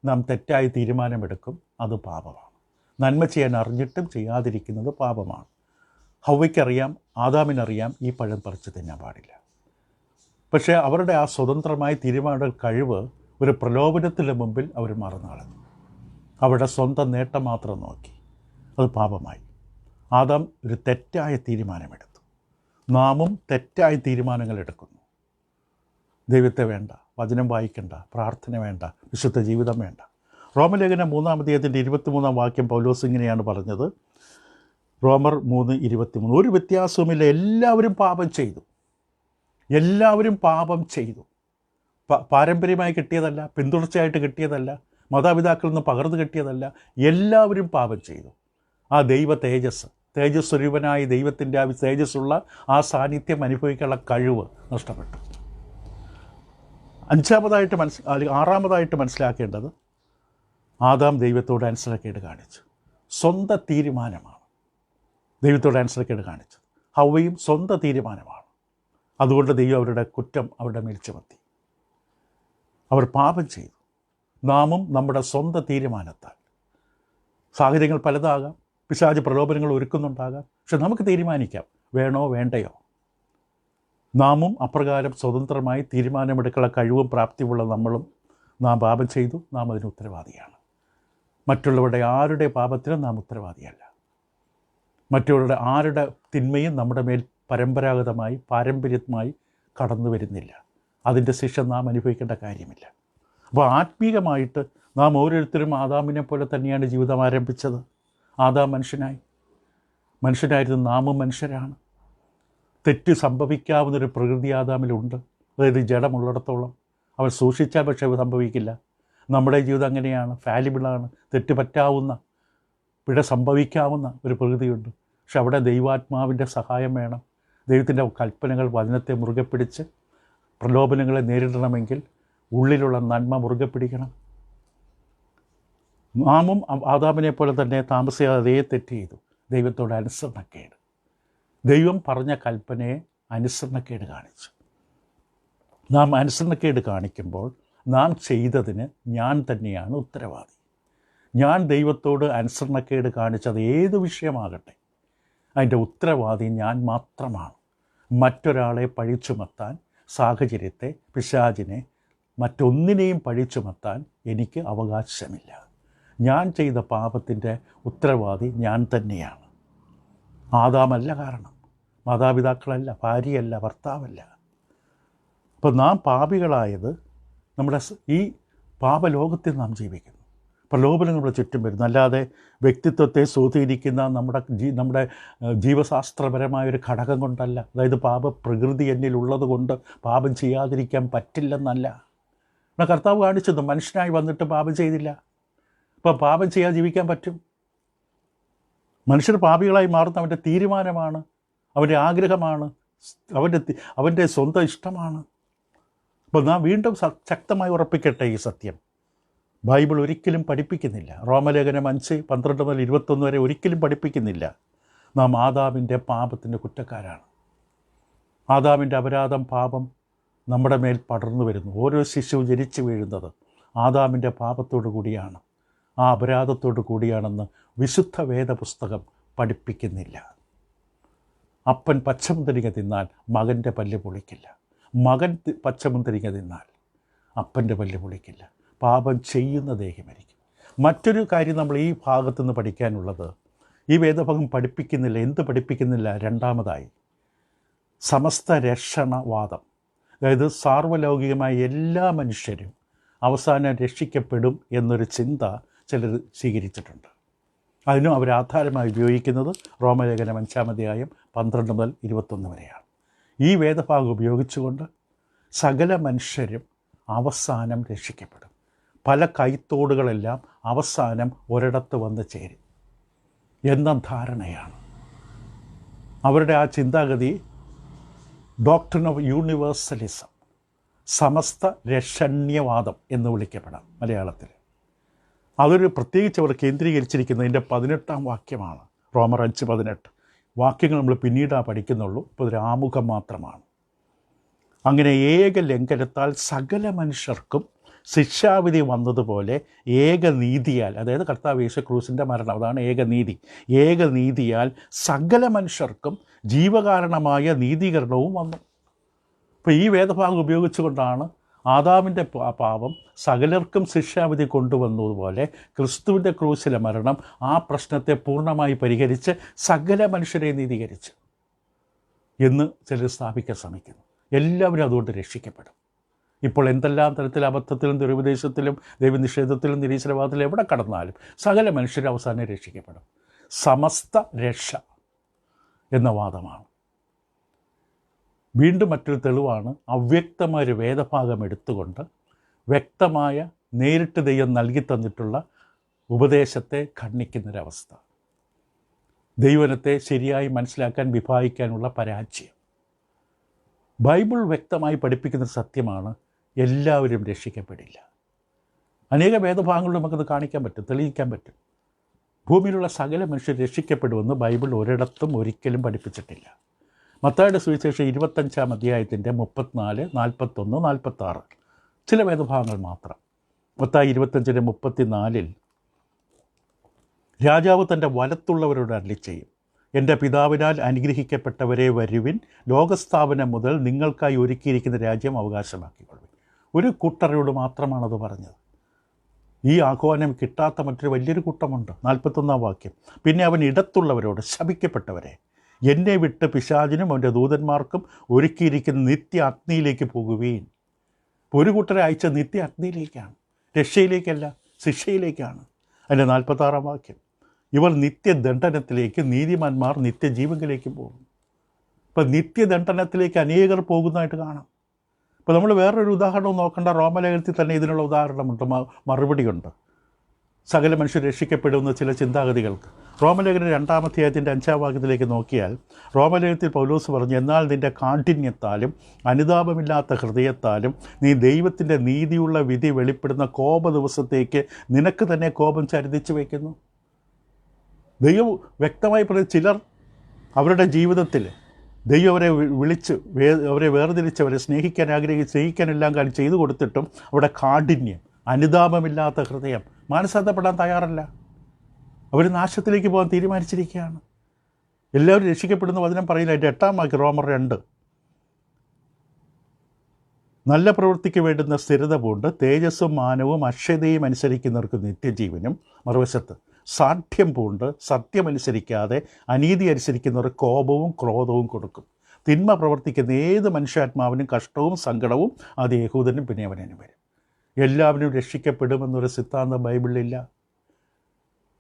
Speaker 1: നാം തെറ്റായി തീരുമാനമെടുക്കും, അത് പാപമാണ്. നന്മ ചെയ്യാൻ അറിഞ്ഞിട്ടും ചെയ്യാതിരിക്കുന്നത് പാപമാണ്. ഹവ്വയ്ക്കറിയാം, ആദാമിനറിയാം ഈ പഴം പറിച്ച് തിന്നാൻ പാടില്ല. പക്ഷേ അവരുടെ ആ സ്വതന്ത്രമായി തീരുമാനമെടുക്കൽ കഴിവ് ഒരു പ്രലോഭനത്തിൻ്റെ മുമ്പിൽ അവർ മറന്നു കളഞ്ഞു. അവരുടെ സ്വന്തം നേട്ടം മാത്രം നോക്കി. അത് പാപമായി. ആദാം ഒരു തെറ്റായ തീരുമാനമെടുത്തു. നാമും തെറ്റായ തീരുമാനങ്ങൾ എടുക്കുന്നു. ദൈവത്തെ വേണ്ട, വചനം വായിക്കേണ്ട, പ്രാർത്ഥന വേണ്ട, വിശുദ്ധ ജീവിതം വേണ്ട. റോമലേഖനം 3-ാം അധ്യായത്തിൻ്റെ 23-ാം വാക്യം പൗലോസ് ഇങ്ങനെയാണ് പറഞ്ഞത്. റോമർ 3:23, ഒരു വ്യത്യാസവുമില്ല, എല്ലാവരും പാപം ചെയ്തു. എല്ലാവരും പാപം ചെയ്തു. പാരമ്പര്യമായി കിട്ടിയതല്ല, പിന്തുടർച്ചയായിട്ട് കിട്ടിയതല്ല, മാതാപിതാക്കളിൽ നിന്ന് പകർന്നു കിട്ടിയതല്ല. എല്ലാവരും പാപം ചെയ്തു. ആ ദൈവ തേജസ് സ്വരൂപനായ ദൈവത്തിൻ്റെ ആ തേജസ്സുള്ള ആ സാന്നിധ്യം അനുഭവിക്കാനുള്ള കഴിവ് നഷ്ടപ്പെട്ടു. 6ാമതായിട്ട് മനസ്സിലാക്കേണ്ടത്, ആദാം ദൈവത്തോട് അനുസരണക്കേട് കാണിച്ചു. സ്വന്തം തീരുമാനമാണ് ദൈവത്തോട് അനുസരണക്കേട് കാണിച്ചത്. ഹവ്വയും സ്വന്തം തീരുമാനമാണ്. അതുകൊണ്ട് ദൈവം അവരുടെ കുറ്റം അവരുടെ മേൽ ചുമത്തി. അവർ പാപം ചെയ്തു. നാമും നമ്മുടെ സ്വന്തം തീരുമാനത്താൽ, സാഹചര്യങ്ങൾ പലതാകാം, പിശാച് പ്രലോഭനങ്ങൾ ഒരുക്കുന്നുണ്ടാകാം, പക്ഷെ നമുക്ക് തീരുമാനിക്കാം വേണോ വേണ്ടയോ. നാമും അപ്രകാരം സ്വതന്ത്രമായി തീരുമാനമെടുക്കാനുള്ള കഴിവും പ്രാപ്തിയുള്ള നാം പാപം ചെയ്തു. നാം അതിന് ഉത്തരവാദിയാണ്. മറ്റുള്ളവരുടെ ആരുടെ പാപത്തിനും നാം ഉത്തരവാദിയല്ല. മറ്റുള്ളവരുടെ ആരുടെ തിന്മയും നമ്മുടെ മേൽ പരമ്പരാഗതമായി പാരമ്പര്യമായി കടന്നു വരുന്നില്ല. അതിൻ്റെ ശിക്ഷ നാം അനുഭവിക്കേണ്ട കാര്യമില്ല. അപ്പോൾ ആത്മീകമായിട്ട് നാം ഓരോരുത്തരും ആദാമിനെ പോലെ തന്നെയാണ് ജീവിതം ആരംഭിച്ചത്. ആദാം മനുഷ്യനായിരുന്നു, നാമും മനുഷ്യരാണ്. തെറ്റ് സംഭവിക്കാവുന്നൊരു പ്രകൃതി ആദാമിലുണ്ട്. അതായത് ജഡമുള്ളിടത്തോളം അവൻ സൂക്ഷിച്ചാൽ പക്ഷേ സംഭവിക്കില്ല. നമ്മുടെ ജീവിതം അങ്ങനെയാണ്, ഫാലിബിളാണ്, തെറ്റ് പറ്റാവുന്ന, പിഴ സംഭവിക്കാവുന്ന ഒരു പ്രകൃതിയുണ്ട്. പക്ഷെ അവിടെ ദൈവാത്മാവിൻ്റെ സഹായം വേണം. ദൈവത്തിൻ്റെ കൽപ്പനകൾ, വചനത്തെ മുറുകെ പിടിച്ച് പ്രലോഭനങ്ങളെ നേരിടണമെങ്കിൽ ഉള്ളിലുള്ള നന്മ മുറുകെ പിടിക്കണം. നാമും ആദാമിനെ പോലെ തന്നെ താമസിയാതെ അതേ തെറ്റ് ചെയ്തു. ദൈവത്തോട് അനുസരണക്കേട്, ദൈവം പറഞ്ഞ കൽപ്പനയെ അനുസരണക്കേട് കാണിച്ചു. നാം അനുസരണക്കേട് കാണിക്കുമ്പോൾ നാം ചെയ്തതിന് ഞാൻ തന്നെയാണ് ഉത്തരവാദി. ഞാൻ ദൈവത്തോട് അനുസരണക്കേട് കാണിച്ചത് ഏത് വിഷയമാകട്ടെ, അതിൻ്റെ ഉത്തരവാദി ഞാൻ മാത്രമാണ്. മറ്റൊരാളെ പഴി ചുമത്താൻ, സാഹചര്യത്തെ, പിശാചിനെ, മറ്റൊന്നിനെയും പഴി ചുമത്താൻ എനിക്ക് അവകാശമില്ല. ഞാൻ ചെയ്ത പാപത്തിൻ്റെ ഉത്തരവാദി ഞാൻ തന്നെയാണ്. ആദാമല്ല കാരണം, മാതാപിതാക്കളല്ല, ഭാര്യയല്ല, ഭർത്താവല്ല. അപ്പോൾ നാം പാപികളായത് നമ്മുടെ ഈ പാപലോകത്തിൽ നാം ജീവിക്കുന്നു. പ്രലോഭനങ്ങൾ നമ്മുടെ ചുറ്റും വരുന്നു. അല്ലാതെ വ്യക്തിത്വത്തെ സ്വാധീനിക്കുന്ന നമ്മുടെ ജീവശാസ്ത്രപരമായൊരു ഘടകം കൊണ്ടല്ല. അതായത് പാപപ്രകൃതി എന്നിലുള്ളത് കൊണ്ട് പാപം ചെയ്യാതിരിക്കാൻ പറ്റില്ലെന്നല്ല. നമ്മുടെ കർത്താവ് കാണിച്ചത് മനുഷ്യനായി വന്നിട്ട് പാപം ചെയ്തില്ല. അപ്പോൾ പാപം ചെയ്യാതെ ജീവിക്കാൻ പറ്റും. മനുഷ്യർ പാപികളായി മാറുന്ന അവൻ്റെ തീരുമാനമാണ്, അവൻ്റെ ആഗ്രഹമാണ്, അവൻ്റെ സ്വന്തം ഇഷ്ടമാണ്. അപ്പോൾ നാം വീണ്ടും ശക്തമായി ഉറപ്പിക്കട്ടെ ഈ സത്യം. ബൈബിൾ ഒരിക്കലും പഠിപ്പിക്കുന്നില്ല. റോമലേഖനം 5:12 മുതൽ 21 വരെ ഒരിക്കലും പഠിപ്പിക്കുന്നില്ല നാം ആദാമിൻ്റെ പാപത്തിൻ്റെ കുറ്റക്കാരാണ്. ആദാമിൻ്റെ അപരാധം, പാപം നമ്മുടെ മേൽ പടർന്നു വരുന്നു. ഓരോ ശിശുവും ജനിച്ചു വീഴുന്നത് ആദാമിൻ്റെ പാപത്തോടു കൂടിയാണ്, ആ അപരാധത്തോടു കൂടിയാണെന്ന് വിശുദ്ധ വേദപുസ്തകം പഠിപ്പിക്കുന്നില്ല. അപ്പൻ പച്ചമുന്തിരിങ്ങ തിന്നാൽ മകൻ്റെ പല്ല് പൊളിക്കില്ല, മകൻ പച്ചമുന്തിരിങ്ങ തിന്നാൽ അപ്പൻ്റെ പല്ല് പൊളിക്കില്ല. പാപം ചെയ്യുന്ന ദേഹി മരിക്കും. മറ്റൊരു കാര്യം നമ്മൾ ഈ ഭാഗത്തു നിന്ന് പഠിക്കാനുള്ളത്, ഈ വേദഭാഗം പഠിപ്പിക്കുന്നില്ല. എന്ത് പഠിപ്പിക്കുന്നില്ല? രണ്ടാമതായി സമസ്ത രക്ഷണവാദം. അതായത് സാർവലൗകികമായ എല്ലാ മനുഷ്യരും അവസാനം രക്ഷിക്കപ്പെടും എന്നൊരു ചിന്ത ചിലർ സ്വീകരിച്ചിട്ടുണ്ട്. അതിനും അവർ ആധാരമായി ഉപയോഗിക്കുന്നത് റോമലേഖനം 5:12 മുതൽ 21 വരെയാണ്. ഈ വേദഭാഗം ഉപയോഗിച്ചുകൊണ്ട് സകല മനുഷ്യരും അവസാനം രക്ഷിക്കപ്പെടും. പല കൈത്തോടുകളെല്ലാം അവസാനം ഒരിടത്ത് വന്ന് ചേരും എന്ന ധാരണയാണ് അവരുടെ. ആ ചിന്താഗതി ഡോക്ട്രിൻ ഓഫ് യൂണിവേഴ്സലിസം, സമസ്ത രക്ഷണ്യവാദം എന്ന് വിളിക്കപ്പെടാം മലയാളത്തിൽ. അതൊരു പ്രത്യേകിച്ച് അവർ കേന്ദ്രീകരിച്ചിരിക്കുന്നതിൻ്റെ 18-ാം വാക്യമാണ്. റോമർ 5:18. വാക്യങ്ങൾ നമ്മൾ പിന്നീടാണ് പഠിക്കുന്നുള്ളൂ, ഇപ്പോൾ ഇതൊരു ആമുഖം മാത്രമാണ്. അങ്ങനെ ഏക ലംഘനത്താൽ സകല മനുഷ്യർക്കും ശിക്ഷാവിധി വന്നതുപോലെ ഏകനീതിയാൽ, അതായത് കർത്താവ് യേശു ക്രൂസിൻ്റെ മരണം, അതാണ് ഏകനീതി. ഏകനീതിയാൽ സകല മനുഷ്യർക്കും ജീവകാരണമായ നീതീകരണവും വന്നു. അപ്പോൾ ഈ വേദഭാഗം ഉപയോഗിച്ചുകൊണ്ടാണ് ആദാമിൻ്റെ പാപം സകലർക്കും ശിക്ഷാവിധി കൊണ്ടുവന്നതുപോലെ ക്രിസ്തുവിൻ്റെ ക്രൂസിലെ മരണം ആ പ്രശ്നത്തെ പൂർണ്ണമായി പരിഹരിച്ച് സകല മനുഷ്യരെ നീതീകരിച്ചു എന്ന് ചിലർ സ്ഥാപിക്കാൻ ശ്രമിക്കുന്നു. എല്ലാവരും അതുകൊണ്ട് രക്ഷിക്കപ്പെടും. ഇപ്പോൾ എന്തെല്ലാം തരത്തിൽ അബദ്ധത്തിലും ദുരുപദേശത്തിലും ദൈവനിഷേധത്തിലും നിരീശ്വരവാദത്തിലും എവിടെ കടന്നാലും സകല മനുഷ്യരും അവസാനം രക്ഷിക്കപ്പെടും. സമസ്ത രക്ഷ എന്ന വാദമാണ്. വീണ്ടും മറ്റൊരു തെളിവാണ് അവ്യക്തമായ ഒരു വേദഭാഗം എടുത്തുകൊണ്ട് വ്യക്തമായ നേരിട്ട് ദൈവം നൽകി തന്നിട്ടുള്ള ഉപദേശത്തെ ഖണ്ഡിക്കുന്നൊരവസ്ഥ. ദൈവനത്തെ ശരിയായി മനസ്സിലാക്കാൻ വിഭാഗിക്കാനുള്ള പരാജയം. ബൈബിൾ വ്യക്തമായി പഠിപ്പിക്കുന്ന സത്യമാണ്, എല്ലാവരും രക്ഷിക്കപ്പെടില്ല. അനേക വേദഭാഗങ്ങളിൽ നമുക്കത് കാണിക്കാൻ പറ്റും, തെളിയിക്കാൻ പറ്റും. ഭൂമിയിലുള്ള സകല മനുഷ്യർ രക്ഷിക്കപ്പെടുമെന്ന് ബൈബിൾ ഒരിടത്തും ഒരിക്കലും പഠിപ്പിച്ചിട്ടില്ല. മത്തായിയുടെ സുവിശേഷം 25-ാം അധ്യായത്തിൻ്റെ 34, 41, 46 ചില വേദഭാഗങ്ങൾ മാത്രം. മത്തായി 25:34 രാജാവ് തൻ്റെ വലത്തുള്ളവരോട് അരുളിച്ചെയ്യും, എൻ്റെ പിതാവിനാൽ അനുഗ്രഹിക്കപ്പെട്ടവരെ വരുവിൻ, ലോകസ്ഥാപനം മുതൽ നിങ്ങൾക്കായി ഒരുക്കിയിരിക്കുന്ന രാജ്യം അവകാശമാക്കിക്കൊള്ളുവിൻ. ഒരു കൂട്ടരോട് മാത്രമാണത് പറഞ്ഞത്. ഈ ആഹ്വാനം കിട്ടാത്ത മറ്റൊരു വലിയൊരു കൂട്ടമുണ്ട്. 41-ാം വാക്യം, പിന്നെ അവൻ ഇടത്തുള്ളവരോട്, ശപിക്കപ്പെട്ടവരെ, എന്നെ വിട്ട് പിശാചിനും അവൻ്റെ ദൂതന്മാർക്കും ഒരുക്കിയിരിക്കുന്ന നിത്യ അഗ്നിയിലേക്ക് പോകുവീൻ. ഒരു കൂട്ടരെ അയച്ച നിത്യ അഗ്നിയിലേക്കാണ്, രക്ഷയിലേക്കല്ല, ശിക്ഷയിലേക്കാണ്. അതിൻ്റെ 46-ാം വാക്യം, ഇവർ നിത്യദണ്ഡനത്തിലേക്ക്, നീതിമാന്മാർ നിത്യജീവനിലേക്ക് പോകും. ഇപ്പം നിത്യദണ്ഡനത്തിലേക്ക് അനേകർ പോകുന്നതായിട്ട് കാണാം. ഇപ്പോൾ നമ്മൾ വേറൊരു ഉദാഹരണം നോക്കേണ്ട, റോമലേഖനത്തിൽ തന്നെ ഇതിനുള്ള ഉദാഹരണമുണ്ട്, മറുപടിയുണ്ട്. സകല മനുഷ്യർ രക്ഷിക്കപ്പെടുന്ന ചില ചിന്താഗതികൾക്ക്. റോമലേഖനം 2-ാം അധ്യായത്തിൻ്റെ 5-ാം വാക്യത്തിലേക്ക് നോക്കിയാൽ റോമലേഖനത്തിൽ പൗലോസ് പറഞ്ഞു, എന്നാൽ നിൻ്റെ കാഠിന്യത്താലും അനുതാപമില്ലാത്ത ഹൃദയത്താലും നീ ദൈവത്തിൻ്റെ നീതിയുള്ള വിധി വെളിപ്പെടുന്ന കോപ ദിവസത്തേക്ക് നിനക്ക് തന്നെ കോപം ചരിതിച്ചു വയ്ക്കുന്നു. ദൈവം വ്യക്തമായി പറഞ്ഞ ചിലർ അവരുടെ ജീവിതത്തിൽ ദൈവം അവരെ വിളിച്ച് അവരെ വേർതിരിച്ച് അവരെ സ്നേഹിക്കാനെല്ലാം കാര്യം ചെയ്തു കൊടുത്തിട്ടും അവിടെ കാഠിന്യം, അനുതാപമില്ലാത്ത ഹൃദയം, മാനസാന്തപ്പെടാൻ തയ്യാറല്ല. അവർ നാശത്തിലേക്ക് പോകാൻ തീരുമാനിച്ചിരിക്കുകയാണ്. എല്ലാവരും രക്ഷിക്കപ്പെടുന്ന വചനം പറയില്ല. അതിൻ്റെ 8-ാം വാക്യം റോമർ 2, നല്ല പ്രവൃത്തിക്ക് വേണ്ടുന്ന സ്ഥിരത പൂണ്ട് തേജസ്സും മാനവും അക്ഷതയും അനുസരിക്കുന്നവർക്ക് നിത്യജീവനും, മറുവശത്ത് സാഠ്യം പൂണ്ട് സത്യമനുസരിക്കാതെ അനീതി അനുസരിക്കുന്നവർ കോപവും ക്രോധവും കൊടുക്കും. തിന്മ പ്രവർത്തിക്കുന്ന ഏത് മനുഷ്യാത്മാവിനും കഷ്ടവും സങ്കടവും അത് യഹൂദനും പിന്നെ അവനും വരും. എല്ലാവരും രക്ഷിക്കപ്പെടുമെന്നൊരു സിദ്ധാന്തം ബൈബിളിലില്ല.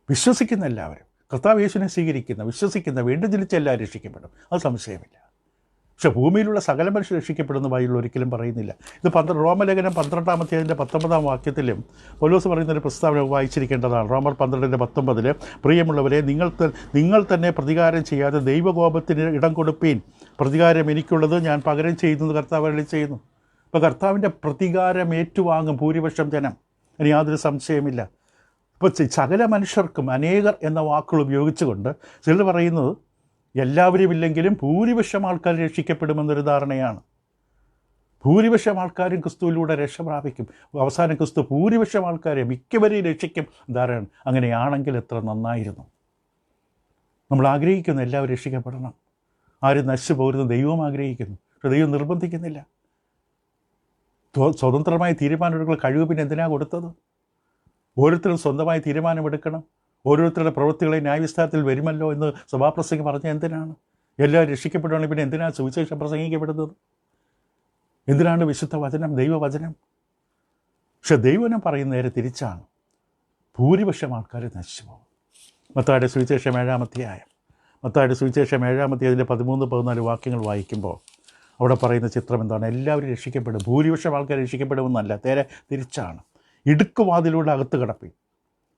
Speaker 1: വിശ്വസിക്കുന്ന എല്ലാവരും, കർത്താവ് യേശുവിനെ സ്വീകരിക്കുന്ന, വിശ്വസിക്കുന്ന, വീണ്ടും ജനിച്ച എല്ലാവരും രക്ഷിക്കപ്പെടും, അത് സംശയമില്ല. പക്ഷേ ഭൂമിയിലുള്ള സകല മനുഷ്യർ രക്ഷിക്കപ്പെടുന്ന ബൈബിൾ ഒരിക്കലും പറയുന്നില്ല. ഇത് റോമലേഖനം 12-ാം അധ്യായത്തിൻ്റെ 19-ാം വാക്യത്തിലും പൗലോസ് പറയുന്നൊരു പ്രസ്താവന വായിച്ചിരിക്കേണ്ടതാണ്. റോമർ 12:19, പ്രിയമുള്ളവരെ, നിങ്ങൾ തന്നെ പ്രതികാരം ചെയ്യാതെ ദൈവകോപത്തിന് ഇടം കൊടുപ്പീൻ. പ്രതികാരം എനിക്കുള്ളത്, ഞാൻ പകരം ചെയ്യുന്നത് കർത്താവ് അരുളിച്ചെയ്യുന്നു. ഇപ്പോൾ കർത്താവിൻ്റെ പ്രതികാരം ഏറ്റുവാങ്ങും ഭൂരിപക്ഷം ജനം. അതിന് യാതൊരു സംശയമില്ല. ഇപ്പോൾ സകല മനുഷ്യർക്കും അനേകർ എന്ന വാക്കുകൾ ഉപയോഗിച്ചുകൊണ്ട് ചിലർ പറയുന്നത് എല്ലാവരും ഇല്ലെങ്കിലും ഭൂരിപക്ഷം ആൾക്കാർ രക്ഷിക്കപ്പെടുമെന്നൊരു ധാരണയാണ്. ഭൂരിപക്ഷം ആൾക്കാരും ക്രിസ്തുവിലൂടെ രക്ഷ പ്രാപിക്കും. അവസാനം ക്രിസ്തു ഭൂരിപക്ഷം ആൾക്കാരെ മിക്കവരെയും രക്ഷിക്കും ധാരണ. അങ്ങനെയാണെങ്കിൽ എത്ര നന്നായിരുന്നു. നമ്മൾ ആഗ്രഹിക്കുന്നു എല്ലാവരും രക്ഷിക്കപ്പെടണം, ആരും നശിച്ചു പോരുന്ന ദൈവം ആഗ്രഹിക്കുന്നു. പക്ഷെ ദൈവം നിർബന്ധിക്കുന്നില്ല. സ്വതന്ത്രമായി തീരുമാനമെടുക്കുന്ന കഴിവ് പിന്നെ എന്തിനാണ് കൊടുത്തത്? ഓരോരുത്തരും സ്വന്തമായി തീരുമാനമെടുക്കണം, ഓരോരുത്തരുടെ പ്രവൃത്തികളെ ന്യായവിസ്താരത്തിൽ വരുമല്ലോ എന്ന് സഭാപ്രസംഗം പറഞ്ഞ എന്തിനാണ്? എല്ലാവരും രക്ഷിക്കപ്പെടുകയാണെങ്കിൽ പിന്നെ എന്തിനാണ് സുവിശേഷം പ്രസംഗിക്കപ്പെടുന്നത്? എന്തിനാണ് വിശുദ്ധ വചനം, ദൈവവചനം? പക്ഷെ ദൈവവചനം പറയുന്ന നേരെ തിരിച്ചാണ്. ഭൂരിപക്ഷം ആൾക്കാർ നശിച്ചു പോകും. മത്തായിയുടെ സുവിശേഷം 7-ാം അധ്യായം, മത്തായിയുടെ സുവിശേഷം 7-ാം അധ്യായത്തിലെ 13-14 വാക്യങ്ങൾ വായിക്കുമ്പോൾ അവിടെ പറയുന്ന ചിത്രം എന്താണ്? എല്ലാവരും രക്ഷിക്കപ്പെടും, ഭൂരിപക്ഷം ആൾക്കാർ രക്ഷിക്കപ്പെടുമെന്നല്ല, നേരെ തിരിച്ചാണ്. ഇടുക്കുവാതിലൂടെ അകത്ത് കടപ്പി,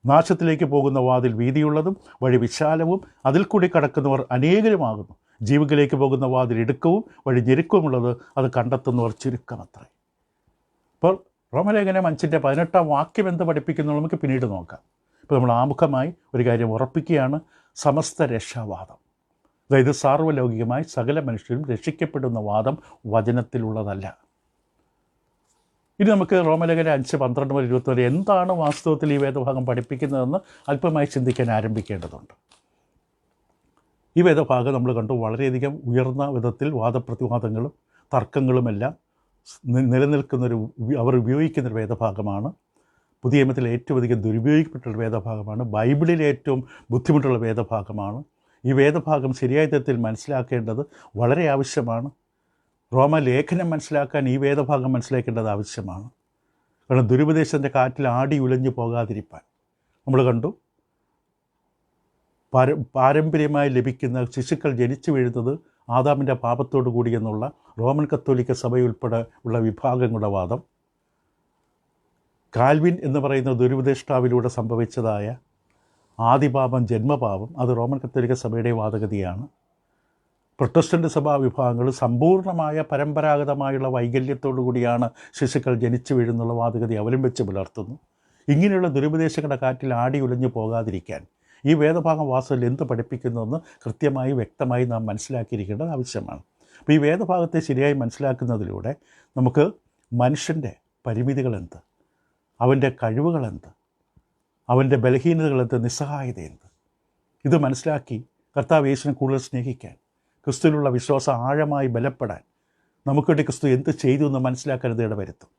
Speaker 1: നാശത്തിലേക്ക് പോകുന്ന വാതിൽ വീതിയുള്ളതും വഴി വിശാലവും അതിൽ കൂടി കടക്കുന്നവർ അനേകരുമാകുന്നു. ജീവനിലേക്ക് പോകുന്ന വാതിൽ ഇടുക്കവും വഴി ഞെരുക്കവുമുള്ളത്, അത് കണ്ടെത്തുന്നവർ ചുരുക്കമത്രേ. അപ്പോൾ റോമലേഖനം 5-18 വാക്യം എന്ത് പഠിപ്പിക്കുന്നു നമുക്ക് പിന്നീട് നോക്കാം. ഇപ്പോൾ നമ്മൾ ആമുഖമായി ഒരു കാര്യം ഉറപ്പിക്കുകയാണ്: സമസ്ത രക്ഷാവാദം, അതായത് സാർവലൗകികമായി സകല മനുഷ്യരും രക്ഷിക്കപ്പെടുന്ന വാദം വചനത്തിലുള്ളതല്ല. ഇനി നമുക്ക് റോമലേഖനം 5:12-20 എന്താണ് വാസ്തവത്തിൽ ഈ വേദഭാഗം പഠിപ്പിക്കുന്നതെന്ന് അല്പമായി ചിന്തിക്കാൻ ആരംഭിക്കേണ്ടതുണ്ട്. ഈ വേദഭാഗം നമ്മൾ കണ്ടു വളരെയധികം ഉയർന്ന വിധത്തിൽ വാദപ്രതിവാദങ്ങളും തർക്കങ്ങളുമെല്ലാം നിലനിൽക്കുന്നൊരു, അവർ ഉപയോഗിക്കുന്നൊരു വേദഭാഗമാണ്. പുതിയ നിയമത്തിൽ ഏറ്റവും അധികം ദുരുപയോഗിക്കപ്പെട്ടൊരു വേദഭാഗമാണ്. ബൈബിളിലെ ഏറ്റവും ബുദ്ധിമുട്ടുള്ള വേദഭാഗമാണ്. ഈ വേദഭാഗം ശരിയായ തരത്തിൽ മനസ്സിലാക്കേണ്ടത് വളരെ ആവശ്യമാണ്. റോമലേഖനം മനസ്സിലാക്കാൻ ഈ വേദഭാഗം മനസ്സിലാക്കേണ്ടത് ആവശ്യമാണ്. കാരണം ദുരുപദേശത്തിൻ്റെ കാറ്റിൽ ആടി ഉലഞ്ഞു പോകാതിരിക്കാൻ നമ്മൾ കണ്ടു. പാരമ്പര്യമായി ലഭിക്കുന്ന ശിശുക്കൾ ജനിച്ചു വീഴുന്നത് ആദാമിൻ്റെ പാപത്തോടു കൂടി എന്നുള്ള റോമൻ കത്തോലിക്ക സഭയുൾപ്പെടെ ഉള്ള വിഭാഗങ്ങളുടെ വാദം, കാൽവിൻ എന്ന് പറയുന്ന ദുരുപദേഷ്ടാവിലൂടെ സംഭവിച്ചതായ ആദിപാപം, ജന്മപാപം, അത് റോമൻ കത്തോലിക്ക സഭയുടെ വാദഗതിയാണ്. പ്രൊട്ടസ്റ്റൻ്റ് സഭാ വിഭാഗങ്ങൾ സമ്പൂർണ്ണമായ പരമ്പരാഗതമായുള്ള വൈകല്യത്തോടു കൂടിയാണ് ശിശുക്കൾ ജനിച്ചു വീഴുന്നുള്ള വാദഗതി അവലംബിച്ച് പുലർത്തുന്നു. ഇങ്ങനെയുള്ള ദുരുപദേശങ്ങളുടെ കാറ്റിൽ ആടി ഉലഞ്ഞു പോകാതിരിക്കാൻ ഈ വേദഭാഗം വാസ്തവത്തിൽ എന്ത് പഠിപ്പിക്കുന്നുവെന്ന് കൃത്യമായി വ്യക്തമായി നാം മനസ്സിലാക്കിയിരിക്കേണ്ടത് ആവശ്യമാണ്. അപ്പോൾ ഈ വേദഭാഗത്തെ ശരിയായി മനസ്സിലാക്കുന്നതിലൂടെ നമുക്ക് മനുഷ്യൻ്റെ പരിമിതികളെന്ത്, അവൻ്റെ കഴിവുകളെന്ത്, അവൻ്റെ ബലഹീനതകളെന്ത്, നിസ്സഹായതയെന്ത്, ഇത് മനസ്സിലാക്കി കർത്താവ് യേശുവിനെ കൂടുതൽ സ്നേഹിക്കാൻ, ക്രിസ്തുവിലുള്ള വിശ്വാസം ആഴമായി ബലപ്പെടാൻ, നമുക്കുവേണ്ടി ക്രിസ്തു എന്ത് ചെയ്തു എന്ന് മനസ്സിലാക്കാൻ ഇത് ഇടവരുത്തും.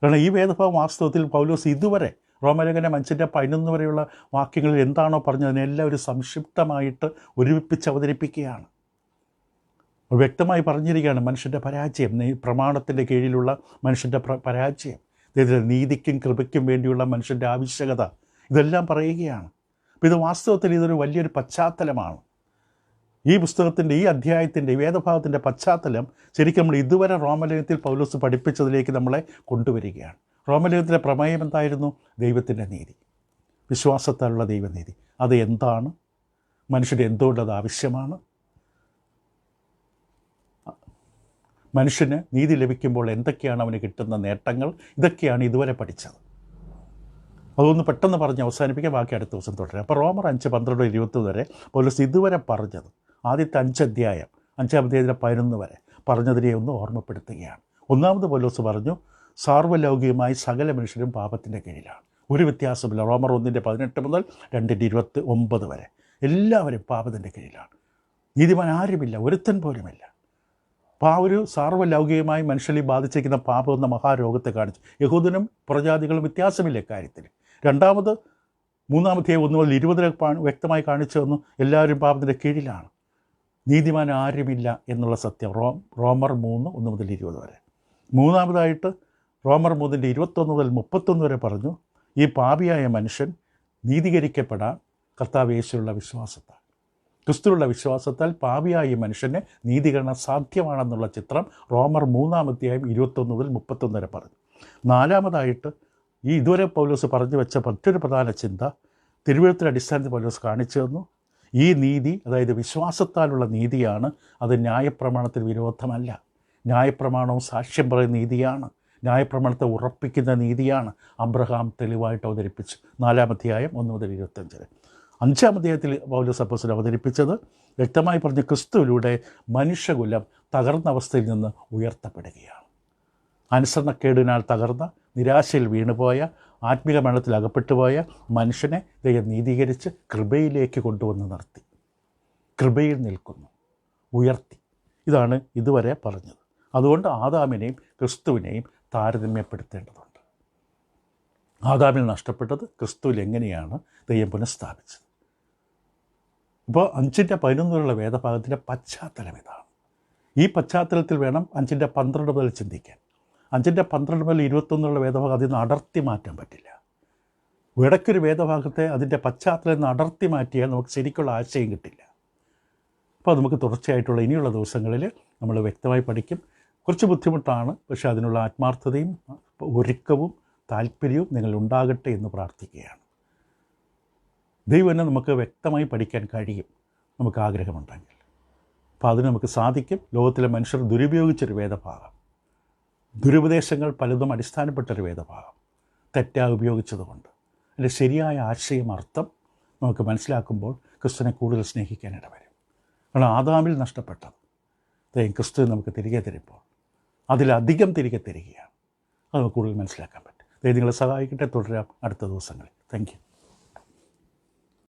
Speaker 1: കാരണം ഈ വേദഭാഗം വാസ്തവത്തിൽ പൗലോസ് ഇതുവരെ റോമലേഖനം 5-11 വരെയുള്ള വാക്യങ്ങളിൽ എന്താണോ പറഞ്ഞതിനെല്ലാം ഒരു സംക്ഷിപ്തമായിട്ട് ഒരുമിപ്പിച്ച് അവതരിപ്പിക്കുകയാണ്. വ്യക്തമായി പറഞ്ഞിരിക്കുകയാണ് മനുഷ്യൻ്റെ പരാജയം, പ്രമാണത്തിൻ്റെ കീഴിലുള്ള മനുഷ്യൻ്റെ പരാജയം, നീതിക്കും കൃപയ്ക്കും വേണ്ടിയുള്ള മനുഷ്യൻ്റെ ആവശ്യകത, ഇതെല്ലാം പറയുകയാണ്. അപ്പോൾ ഇത് വാസ്തവത്തിൽ ഇതൊരു വലിയൊരു പശ്ചാത്തലമാണ്. ഈ പുസ്തകത്തിൻ്റെ, ഈ അധ്യായത്തിൻ്റെ, ഈ വേദഭാഗത്തിൻ്റെ പശ്ചാത്തലം ശരിക്കും നമ്മൾ ഇതുവരെ റോമലേഖനത്തിൽ പൗലോസ് പഠിപ്പിച്ചതിലേക്ക് നമ്മളെ കൊണ്ടുവരികയാണ്. റോമലേഖനത്തിലെ പ്രമേയം എന്തായിരുന്നു? ദൈവത്തിൻ്റെ നീതി, വിശ്വാസത്താലുള്ള ദൈവനീതി. അത് എന്താണ്? മനുഷ്യന് എന്തുകൊണ്ടത് ആവശ്യമാണ്? മനുഷ്യന് നീതി ലഭിക്കുമ്പോൾ എന്തൊക്കെയാണ് അവന് കിട്ടുന്ന നേട്ടങ്ങൾ? ഇതൊക്കെയാണ് ഇതുവരെ പഠിച്ചത്. അതൊന്ന് പെട്ടെന്ന് പറഞ്ഞ് അവസാനിപ്പിക്കാൻ, ബാക്കി അടുത്ത ദിവസം തുടരാം. അപ്പോൾ റോമർ 5:12-20 വരെ പൗലോസ് ഇതുവരെ പറഞ്ഞത്, ആദ്യത്തെ 5 അധ്യായം, 5-ാം അധ്യായത്തിലെ 11 വരെ പറഞ്ഞതിനെ ഒന്ന് ഓർമ്മപ്പെടുത്തുകയാണ്. ഒന്നാമത് പൗലോസ് പറഞ്ഞു, സാർവലൗകികമായി സകല മനുഷ്യരും പാപത്തിൻ്റെ കീഴിലാണ്, ഒരു വ്യത്യാസമില്ല. റോമർ 1:18 മുതൽ 2:29 വരെ എല്ലാവരും പാപത്തിൻ്റെ കീഴിലാണ്. നീതിമാൻ ആരുമില്ല, ഒരുത്തൻ പോലുമില്ല. അപ്പോൾ ആ ഒരു സാർവലൗകികമായി മനുഷ്യനെ ബാധിച്ചിരിക്കുന്ന പാപം എന്ന മഹാരോഗത്തെ കാണിച്ചു. യഹൂദനും പ്രജാതികളും വ്യത്യാസമില്ല കാര്യത്തിൽ. രണ്ടാമത് 3-ാം അധ്യായം 1 മുതൽ 20 വരെ വ്യക്തമായി കാണിച്ചു തന്നു, എല്ലാവരും പാപത്തിൻ്റെ കീഴിലാണ്, നീതിമാൻ ആരുമില്ല എന്നുള്ള സത്യം. റോമർ 3:1 മുതൽ 20 വരെ. മൂന്നാമതായിട്ട് റോമർ 3:21 മുതൽ 31 വരെ പറഞ്ഞു, ഈ പാപിയായ മനുഷ്യൻ നീതീകരിക്കപ്പെടാൻ കർത്താവ് യേശുവിലുള്ള വിശ്വാസത്താൽ, ക്രിസ്തുവിലുള്ള വിശ്വാസത്താൽ പാപിയായ മനുഷ്യന് നീതീകരണം സാധ്യമാണെന്നുള്ള ചിത്രം റോമർ 3-ാം അധ്യായം 21 മുതൽ 31 വരെ പറഞ്ഞു. നാലാമതായിട്ട് ഈ ഇതുവരെ പൗലോസ് പറഞ്ഞു വെച്ച മറ്റൊരു പ്രധാന ചിന്ത തിരുവെഴുത്തിൻ്റെ അടിസ്ഥാനത്തിൽ പൗലോസ് കാണിച്ചു തന്നു. ഈ നീതി, അതായത് വിശ്വാസത്താലുള്ള നീതിയാണ്, അത് ന്യായപ്രമാണത്തിന് വിരോധമല്ല. ന്യായപ്രമാണവും സാക്ഷ്യം പറയുന്ന നീതിയാണ്. ന്യായപ്രമാണത്തെ ഉറപ്പിക്കുന്ന നീതിയാണ് അബ്രഹാം തെളിവായിട്ട് അവതരിപ്പിച്ച് 4-ാം അധ്യായം 1 മുതൽ 25 വരെ. 5-ാം അധ്യായത്തിൽ പൗലോസ് അപ്പോസ്തലൻ അവതരിപ്പിച്ചത് വ്യക്തമായി പറഞ്ഞ ക്രിസ്തുവിലൂടെ മനുഷ്യകുലം തകർന്ന അവസ്ഥയിൽ നിന്ന് ഉയർത്തപ്പെടുകയാണ്. അനുസരണക്കേടിനാൽ തകർന്ന, നിരാശയിൽ വീണുപോയ, ആത്മീക മരണത്തിൽ അകപ്പെട്ടുപോയ മനുഷ്യനെ ദൈവം നീതീകരിച്ച് കൃപയിലേക്ക് കൊണ്ടുവന്ന് നിർത്തി. കൃപയിൽ നിൽക്കുന്നു, ഉയർത്തി. ഇതാണ് ഇതുവരെ പറഞ്ഞത്. അതുകൊണ്ട് ആദാമിനെയും ക്രിസ്തുവിനെയും താരതമ്യപ്പെടുത്തേണ്ടതുണ്ട്. ആദാമിൽ നഷ്ടപ്പെട്ടത് ക്രിസ്തുവിൽ എങ്ങനെയാണ് ദൈവം പുനഃസ്ഥാപിച്ചത്. ഇപ്പോൾ 5:11 വേദഭാഗത്തിൻ്റെ പശ്ചാത്തലം ഇതാണ്. ഈ പശ്ചാത്തലത്തിൽ വേണം 5:12 മുതൽ ചിന്തിക്കാൻ. 5:12 മുതൽ 21 വേദഭാഗം അതിൽ നിന്ന് അടർത്തി മാറ്റാൻ പറ്റില്ല. ഇടയ്ക്കൊരു വേദഭാഗത്തെ അതിൻ്റെ പശ്ചാത്തലം നിന്ന് അടർത്തി മാറ്റിയാൽ നമുക്ക് ശരിക്കുള്ള ആശയം കിട്ടില്ല. അപ്പോൾ നമുക്ക് തുടർച്ചയായിട്ടുള്ള ഇനിയുള്ള ദിവസങ്ങളിൽ നമ്മൾ വ്യക്തമായി പഠിക്കും. കുറച്ച് ബുദ്ധിമുട്ടാണ്, പക്ഷേ അതിനുള്ള ആത്മാർത്ഥതയും ഒരുക്കവും താല്പര്യവും നിങ്ങളുണ്ടാകട്ടെ എന്ന് പ്രാർത്ഥിക്കുകയാണ്. ദൈവം തന്നെ നമുക്ക് വ്യക്തമായി പഠിക്കാൻ കഴിയും, നമുക്ക് ആഗ്രഹമുണ്ടെങ്കിൽ. അപ്പോൾ അതിന് നമുക്ക് സാധിക്കും. ലോകത്തിലെ മനുഷ്യർ ദുരുപയോഗിച്ചൊരു വേദഭാഗം, ദുരുപദേശങ്ങൾ പലതും അടിസ്ഥാനപ്പെട്ടൊരു വേദഭാഗം തെറ്റായി ഉപയോഗിച്ചതുകൊണ്ട് അതിൻ്റെ ശരിയായ ആശയം, അർത്ഥം നമുക്ക് മനസ്സിലാക്കുമ്പോൾ ക്രിസ്തുവിനെ കൂടുതൽ സ്നേഹിക്കാൻ ഇടവരും. കാരണം ആദാമിൽ നഷ്ടപ്പെട്ടത് ദൈവം ക്രിസ്തു നമുക്ക് തിരികെ തരുമ്പോൾ അതിലധികം തിരികെ തരികയാണ്. അത് നമുക്ക് കൂടുതൽ മനസ്സിലാക്കാൻ പറ്റും. ദൈവം നിങ്ങളെ സഹായിക്കട്ടെ. തുടരാം അടുത്ത ദിവസങ്ങളിൽ. Thank you.